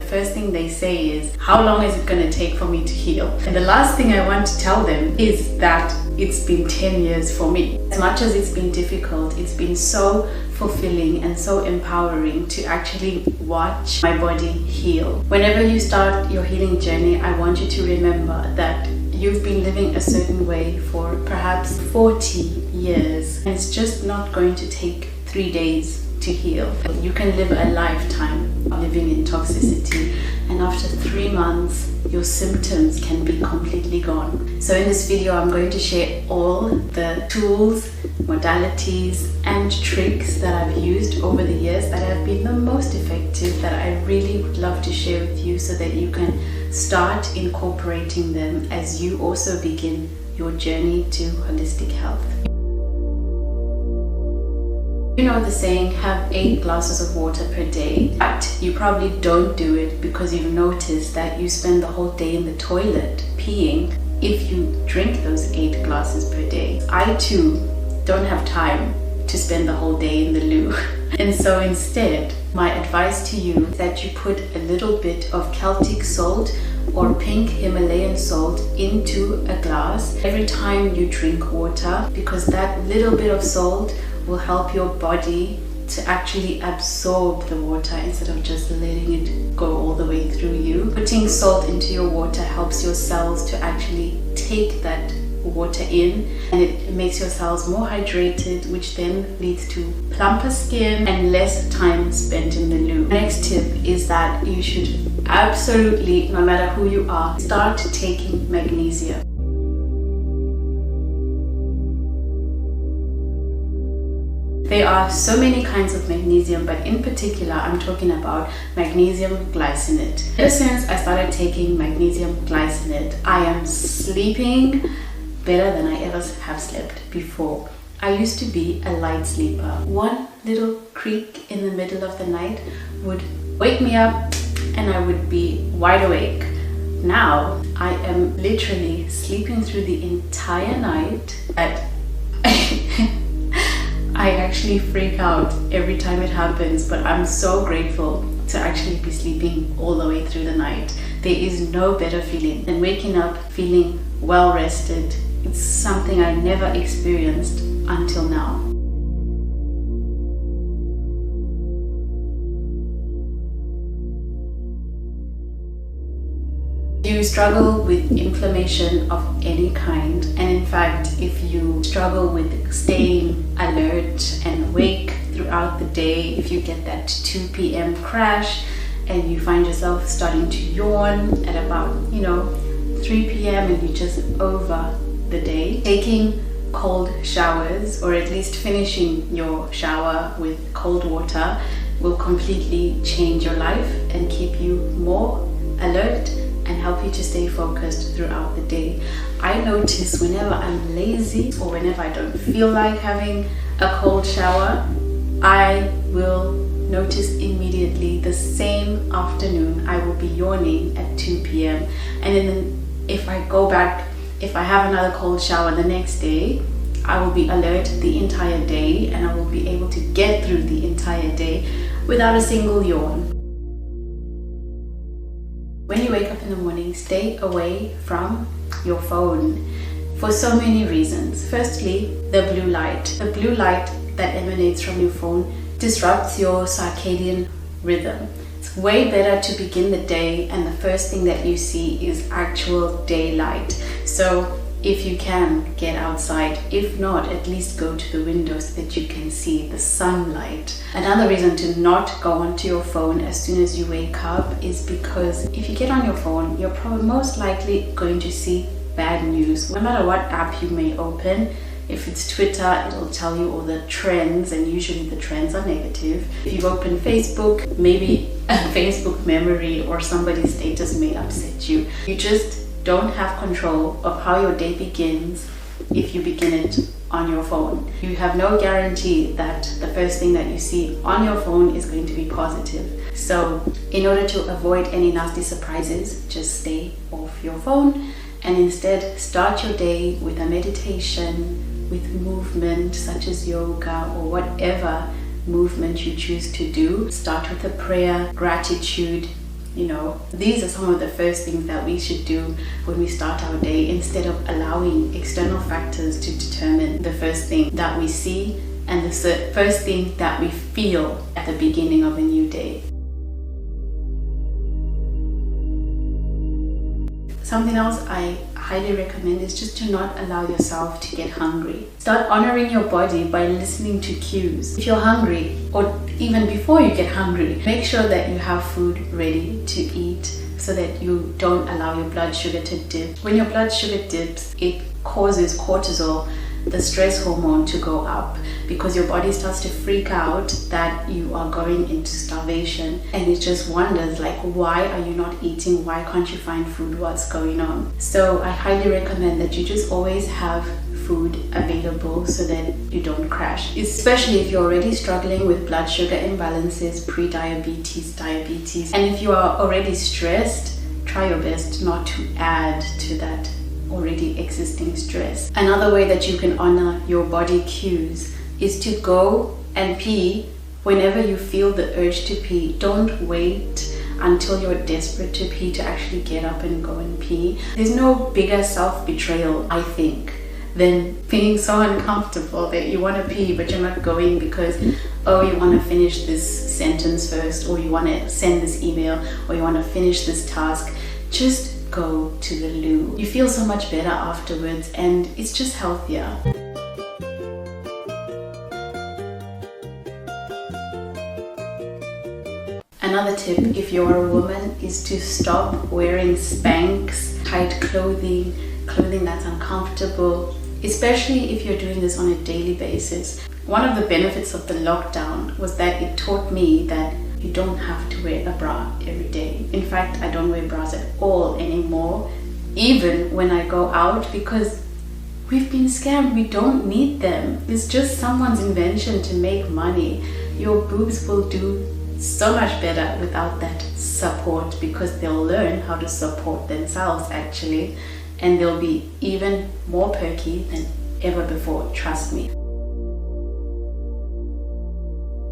first thing they say is, how long is it going to take for me to heal? And the last thing I want to tell them is that it's been 10 years for me. As much as it's been difficult, it's been so fulfilling and so empowering to actually watch my body heal. Whenever you start your healing journey, I want you to remember that you've been living a certain way for perhaps 40 years, and it's just not going to take 3 days to heal. You can live a lifetime living in toxicity, and after 3 months your symptoms can be completely gone. So in this video I'm going to share all the tools, modalities and tricks that I've used over the years that have been the most effective, that I really would love to share with you so that you can start incorporating them as you also begin your journey to holistic health. You know the saying, have 8 glasses of water per day, but you probably don't do it because you've noticed that you spend the whole day in the toilet peeing if you drink those 8 glasses per day. I too don't have time to spend the whole day in the loo. And so instead, my advice to you is that you put a little bit of Celtic salt or pink Himalayan salt into a glass every time you drink water, because that little bit of salt will help your body to actually absorb the water instead of just letting it go all the way through you. Putting salt into your water helps your cells to actually take that water in, and it makes your cells more hydrated, which then leads to plumper skin and less time spent in the loo. Next tip is that you should absolutely, no matter who you are, start taking magnesium. There are so many kinds of magnesium, but in particular I'm talking about magnesium glycinate. Ever since I started taking magnesium glycinate, I am sleeping better than I ever have slept before. I used to be a light sleeper. One little creak in the middle of the night would wake me up and I would be wide awake. Now I am literally sleeping through the entire night. I actually freak out every time it happens, but I'm so grateful to actually be sleeping all the way through the night. There is no better feeling than waking up feeling well rested. It's something I never experienced until now. You struggle with inflammation of any kind, and in fact if you struggle with staying alert and awake throughout the day, if you get that 2 p.m. crash and you find yourself starting to yawn at about 3 p.m. and you're just over the day, taking cold showers, or at least finishing your shower with cold water, will completely change your life and keep you more alert and help you to stay focused throughout the day. I notice whenever I'm lazy or whenever I don't feel like having a cold shower, I will notice immediately the same afternoon I will be yawning at 2 p.m. and then if I go back, if I have another cold shower the next day, I will be alert the entire day and I will be able to get through the entire day without a single yawn. When you wake up in the morning, stay away from your phone for so many reasons. Firstly, the blue light. The blue light that emanates from your phone disrupts your circadian rhythm. It's way better to begin the day and the first thing that you see is actual daylight. So if you can, get outside. If not, at least go to the window so that you can see the sunlight. Another reason to not go onto your phone as soon as you wake up is because if you get on your phone, you're probably most likely going to see bad news. No matter what app you may open, if it's Twitter, it'll tell you all the trends, and usually the trends are negative. If you open Facebook, maybe a Facebook memory or somebody's status may upset you. You just don't have control of how your day begins if you begin it on your phone. You have no guarantee that the first thing that you see on your phone is going to be positive. So in order to avoid any nasty surprises, just stay off your phone and instead start your day with a meditation, with movement such as yoga or whatever movement you choose to do. Start with a prayer, gratitude, These are some of the first things that we should do when we start our day, instead of allowing external factors to determine the first thing that we see and the first thing that we feel at the beginning of a new day. Something else I highly recommend is just to not allow yourself to get hungry. Start honoring your body by listening to cues. If you're hungry, or even before you get hungry, make sure that you have food ready to eat so that you don't allow your blood sugar to dip. When your blood sugar dips, it causes cortisol, the stress hormone, to go up, because your body starts to freak out that you are going into starvation, and it just wonders, like, why are you not eating? Why can't you find food? What's going on? So I highly recommend that you just always have food available so that you don't crash, especially if you're already struggling with blood sugar imbalances, pre-diabetes, diabetes, and if you are already stressed, try your best not to add to that already existing stress. Another way that you can honor your body cues is to go and pee whenever you feel the urge to pee. Don't wait until you're desperate to pee to actually get up and go and pee. There's no bigger self-betrayal, I think, than feeling so uncomfortable that you want to pee but you're not going because, you want to finish this sentence first, or you want to send this email, or you want to finish this task. Just go to the loo. You feel so much better afterwards, and it's just healthier. Another tip, if you're a woman, is to stop wearing Spanx, tight clothing that's uncomfortable, especially if you're doing this on a daily basis. One of the benefits of the lockdown was that it taught me that you don't have to wear a bra every day. In fact, I don't wear bras at all anymore, even when I go out, because we've been scammed. We don't need them. It's just someone's invention to make money. Your boobs will do so much better without that support, because they'll learn how to support themselves actually, and they'll be even more perky than ever before, trust me.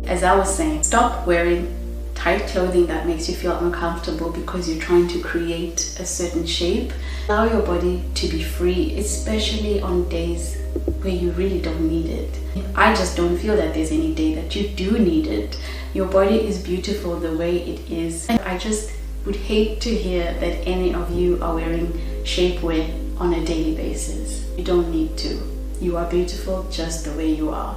As I was saying, stop wearing tight clothing that makes you feel uncomfortable because you're trying to create a certain shape. Allow your body to be free, especially on days where you really don't need it. I just don't feel that there's any day that you do need it. Your body is beautiful the way it is. And I just would hate to hear that any of you are wearing shapewear on a daily basis. You don't need to. You are beautiful just the way you are.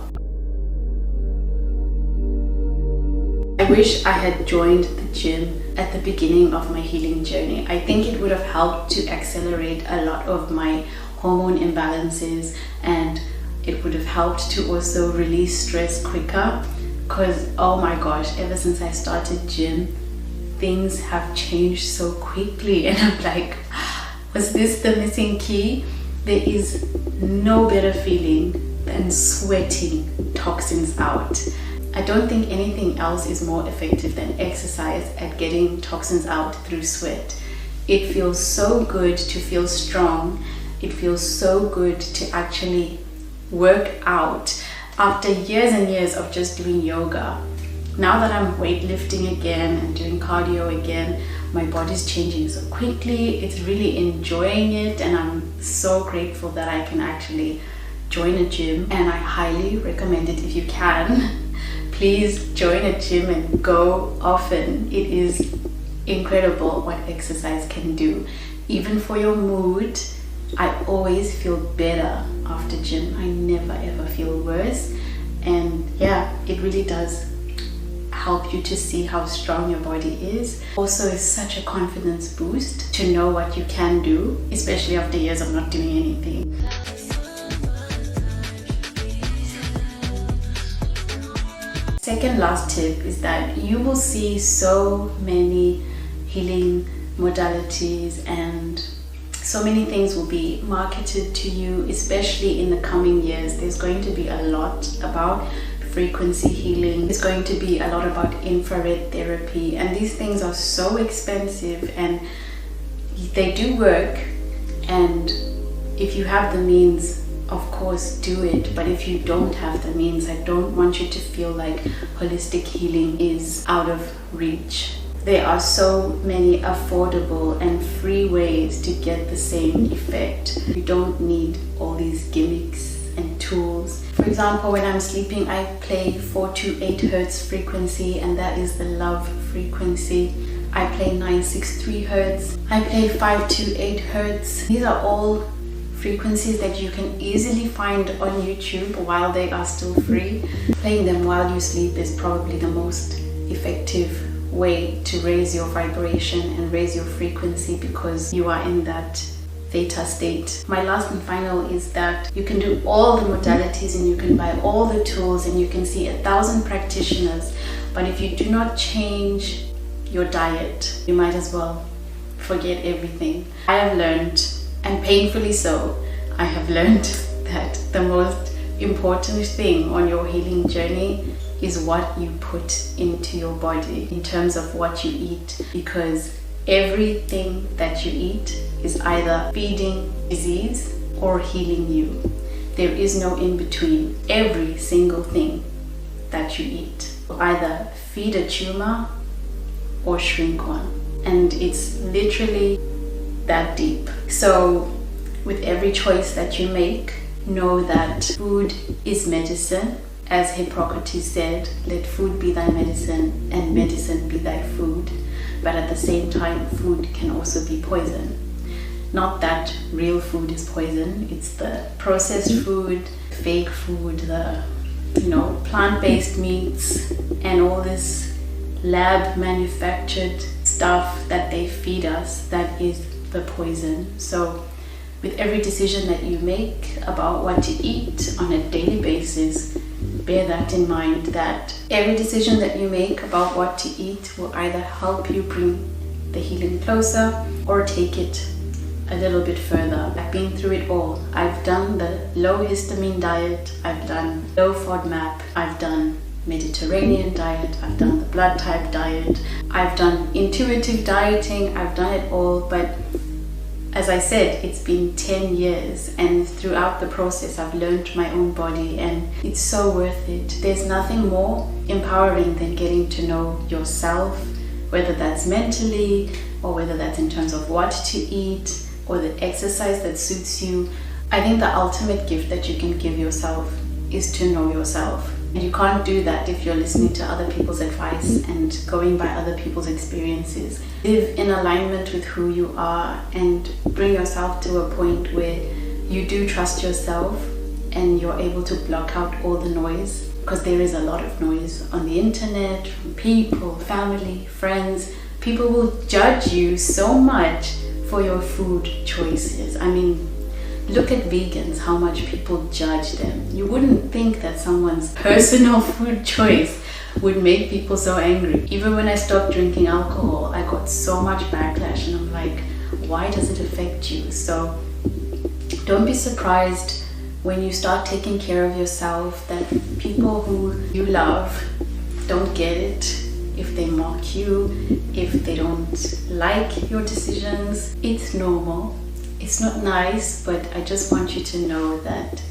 I wish I had joined the gym at the beginning of my healing journey. I think it would have helped to accelerate a lot of my hormone imbalances, and it would have helped to also release stress quicker, because oh my gosh, ever since I started gym, things have changed so quickly, and I'm like, was this the missing key? There is no better feeling than sweating toxins out. I don't think anything else is more effective than exercise at getting toxins out through sweat. It feels so good to feel strong. It feels so good to actually work out after years and years of just doing yoga. Now that I'm weightlifting again and doing cardio again, my body's changing so quickly. It's really enjoying it, and I'm so grateful that I can actually join a gym, and I highly recommend it if you can. Please join a gym and go often. It is incredible what exercise can do. Even for your mood, I always feel better after gym. I never ever feel worse. And yeah, it really does help you to see how strong your body is. Also, it's such a confidence boost to know what you can do, especially after years of not doing anything. Second last tip is that you will see so many healing modalities, and so many things will be marketed to you, especially in the coming years. There's going to be a lot about frequency healing. There's going to be a lot about infrared therapy, and these things are so expensive, and they do work, and if you have the means, of course, do it. But if you don't have the means, I don't want you to feel like holistic healing is out of reach. There are so many affordable and free ways to get the same effect. You don't need all these gimmicks and tools. For example, when I'm sleeping, I play 4 to 8 hertz frequency, and that is the love frequency. I play 963 hertz. I play 5 to 8 hertz. These are all frequencies that you can easily find on YouTube while they are still free. Playing them while you sleep is probably the most effective way to raise your vibration and raise your frequency, because you are in that theta state. My last and final is that you can do all the modalities and you can buy all the tools and you can see 1,000 practitioners, but if you do not change your diet, you might as well forget everything. I have learned, and painfully so, I have learned that the most important thing on your healing journey is what you put into your body in terms of what you eat, because everything that you eat is either feeding disease or healing you. There is no in between. Every single thing that you eat will either feed a tumor or shrink one, and it's literally that deep. So with every choice that you make, know that food is medicine. As Hippocrates said, let food be thy medicine and medicine be thy food. But at the same time, food can also be poison. Not that real food is poison, it's the processed food, fake food, the plant-based meats and all this lab manufactured stuff that they feed us that is the poison. So with every decision that you make about what to eat on a daily basis, bear that in mind, that every decision that you make about what to eat will either help you bring the healing closer or take it a little bit further. I've been through it all. I've done the low histamine diet, I've done low FODMAP, I've done Mediterranean diet, I've done the blood type diet, I've done intuitive dieting, I've done it all. But as I said, it's been 10 years, and throughout the process I've learned my own body, and it's so worth it. There's nothing more empowering than getting to know yourself, whether that's mentally or whether that's in terms of what to eat or the exercise that suits you. I think the ultimate gift that you can give yourself is to know yourself. And you can't do that if you're listening to other people's advice and going by other people's experiences. Live in alignment with who you are and bring yourself to a point where you do trust yourself and you're able to block out all the noise, because there is a lot of noise on the internet from people, family, friends. People will judge you so much for your food choices. I mean, look at vegans, how much people judge them. You wouldn't think that someone's personal food choice would make people so angry. Even when I stopped drinking alcohol, I got so much backlash, and I'm like, why does it affect you? So don't be surprised when you start taking care of yourself that people who you love don't get it. If they mock you, if they don't like your decisions, it's normal. It's not nice, but I just want you to know that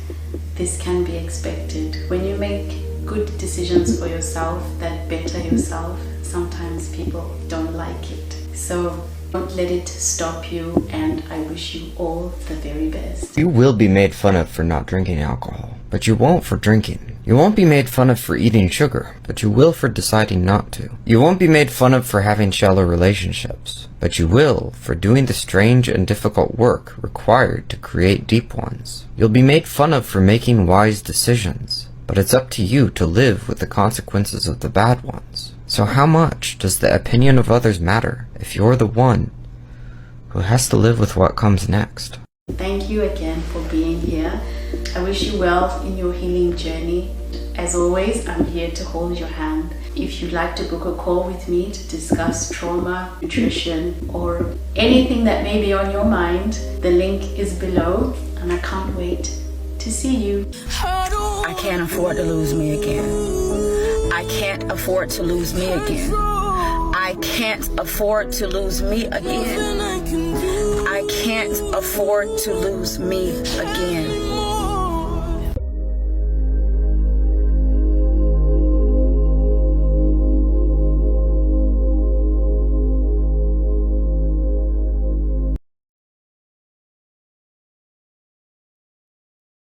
this can be expected. When you make good decisions for yourself that better yourself, sometimes people don't like it. So don't let it stop you, and I wish you all the very best. You will be made fun of for not drinking alcohol, but you won't for drinking. You won't be made fun of for eating sugar, but you will for deciding not to. You won't be made fun of for having shallow relationships, but you will for doing the strange and difficult work required to create deep ones. You'll be made fun of for making wise decisions, but it's up to you to live with the consequences of the bad ones. So how much does the opinion of others matter if you're the one who has to live with what comes next? Thank you again for being here. I wish you well in your healing journey. As always, I'm here to hold your hand. If you'd like to book a call with me to discuss trauma, nutrition, or anything that may be on your mind, the link is below, and I can't wait to see you. I can't afford to lose me again. I can't afford to lose me again. I can't afford to lose me again. I can't afford to lose me again.